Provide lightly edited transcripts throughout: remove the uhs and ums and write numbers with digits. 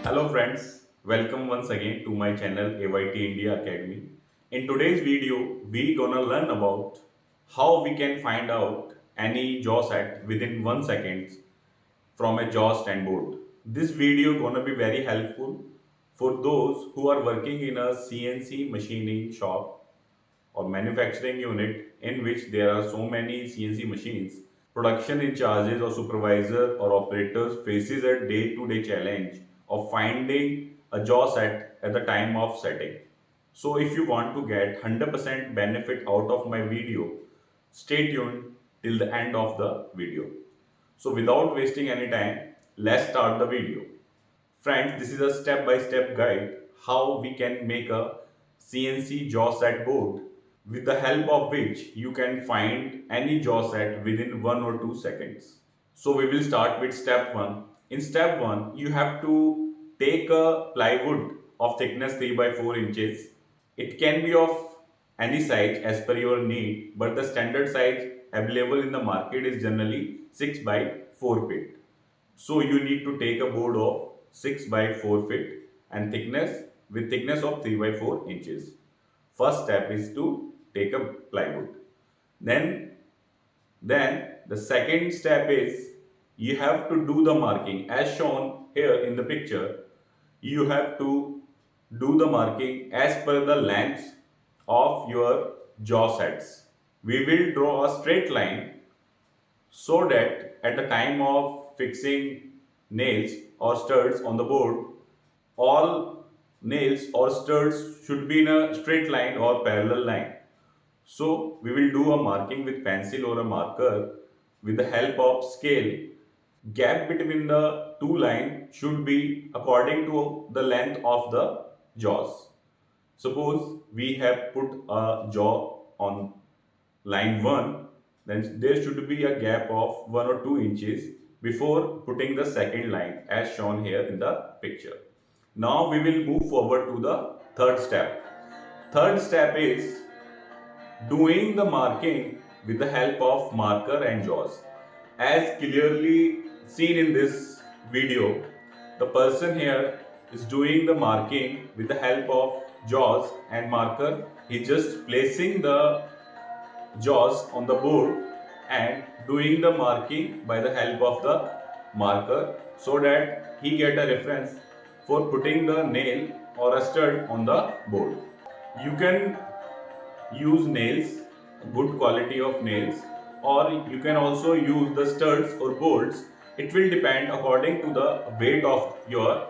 Hello friends, welcome once again to my channel AYT India Academy. In today's video, we gonna learn about how we can find out any jaw set within 1 second from a jaw stand board. This video gonna be very helpful for those who are working in a CNC machining shop or manufacturing unit in which there are so many CNC machines. Production in charges or supervisor or operators faces a day-to-day challenge of finding a jaw set at the time of setting. So if you want to get 100% benefit out of my video, stay tuned till the end of the video. So without wasting any time, let's start the video. Friends, this is a step-by-step guide how we can make a CNC jaw set board with the help of which you can find any jaw set within 1 or 2 seconds. So we will start with step 1. In step 1, you have to take a plywood of thickness 3 by 4 inches. It can be of any size as per your need, but the standard size available in the market is generally 6 by 4 feet. So you need to take a board of 6 by 4 feet and thickness of 3 by 4 inches. First step is to take a plywood. Then, then the second step is you have to do the marking as shown here in the picture. You have to do the marking as per the length of your jaw sets. We will draw a straight line so that at the time of fixing nails or studs on the board, all nails or studs should be in a straight line or parallel line. So we will do a marking with pencil or a marker with the help of scale. Gap between the two lines should be according to the length of the jaws. Suppose we have put a jaw on line 1, then there should be a gap of 1 or 2 inches before putting the second line as shown here in the picture. Now we will move forward to the third step. Third step is doing the marking with the help of marker and jaws. As clearly seen in this video, the person here is doing the marking with the help of jaws and marker. He just placing the jaws on the board and doing the marking by the help of the marker so that he get a reference for putting the nail or a stud on the board. You can use nails, good quality of nails, or you can also use the studs or bolts. It will depend according to the weight of your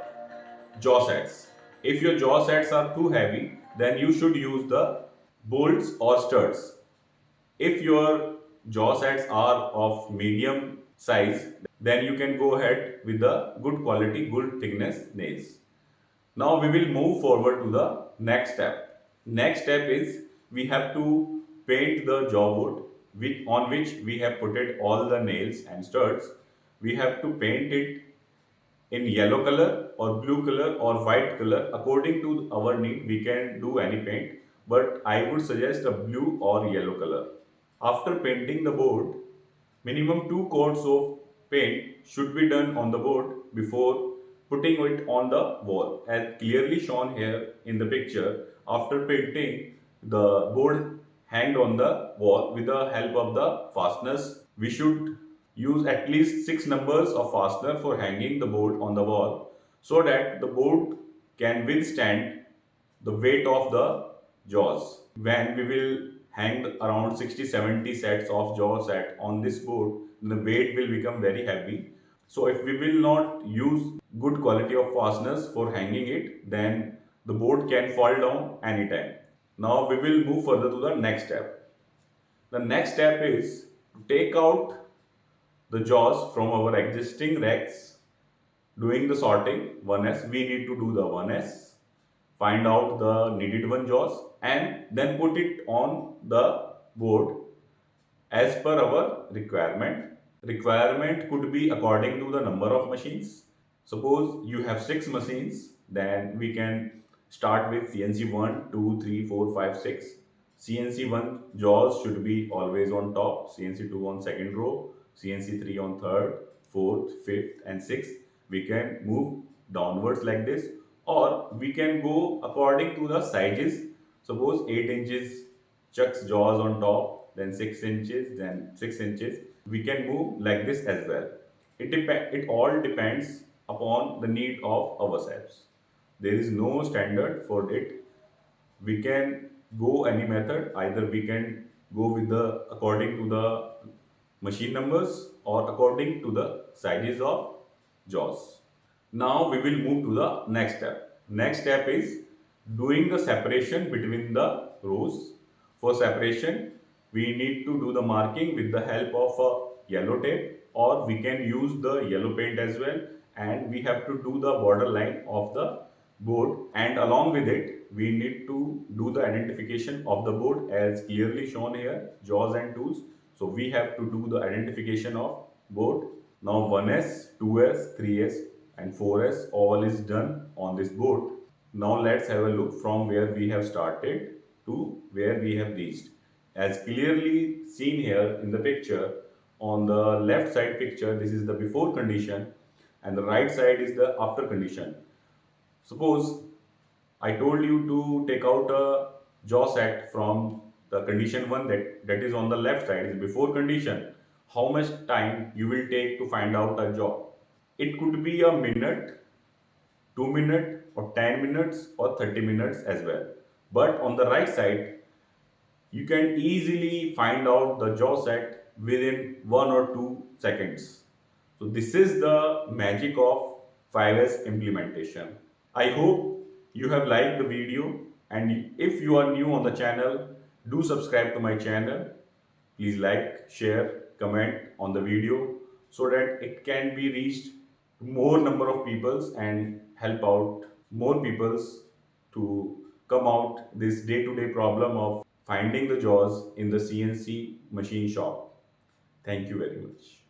jaw sets. If your jaw sets are too heavy, then you should use the bolts or studs. If your jaw sets are of medium size, then you can go ahead with the good quality, good thickness nails. Now we will move forward to the next step. Next step is we have to paint the jaw board on which we have put it all the nails and studs. We have to paint it in yellow color or blue color or white color. According to our need, we can do any paint, but I would suggest a blue or yellow color. After painting the board, minimum 2 coats of paint should be done on the board before putting it on the wall. As clearly shown here in the picture, after painting, the board hanged on the wall with the help of the fasteners. We should use at least 6 numbers of fastener for hanging the board on the wall so that the board can withstand the weight of the jaws. When we will hang around 60-70 sets of jaw set on this board, the weight will become very heavy. So if we will not use good quality of fasteners for hanging it, then the board can fall down anytime. Now we will move further to the next step. The next step is to take out the jaws from our existing racks. Doing the sorting 1S, we need to do the 1S, find out the needed one jaws and then put it on the board as per our requirement. Requirement could be according to the number of machines. Suppose you have 6 machines, then we can start with CNC 1, 2, 3, 4, 5, 6. CNC 1 jaws should be always on top, CNC 2 on second row, CNC 3 on third, fourth, fifth and sixth. We can move downwards like this, or we can go according to the sizes. Suppose 8 inches chucks jaws on top, then 6 inches, then 6 inches. We can move like this as well. It all depends upon the need of ourselves. There is no standard for it. We can go any method. Either we can go with the according to the machine numbers or according to the sizes of jaws. Now we will move to the next step. Next step is doing the separation between the rows. For separation, we need to do the marking with the help of a yellow tape, or we can use the yellow paint as well, and we have to do the border line of the board, and along with it we need to do the identification of the board as clearly shown here, jaws and tools. So we have to do the identification of board. Now 1S, 2S, 3S and 4S all is done on this board. Now let's have a look from where we have started to where we have reached. As clearly seen here in the picture, on the left side picture, this is the before condition and the right side is the after condition. Suppose I told you to take out a jaw set from the condition 1 that is on the left side is before condition. How much time you will take to find out a jaw? It could be a minute, 2 minutes or 10 minutes or 30 minutes as well. But on the right side, you can easily find out the jaw set within 1 or 2 seconds. So this is the magic of 5S implementation. I hope you have liked the video, and if you are new on the channel, do subscribe to my channel. Please like, share, comment on the video so that it can be reached to more number of peoples and help out more peoples to come out this day-to-day problem of finding the jaws in the CNC machine shop. Thank you very much.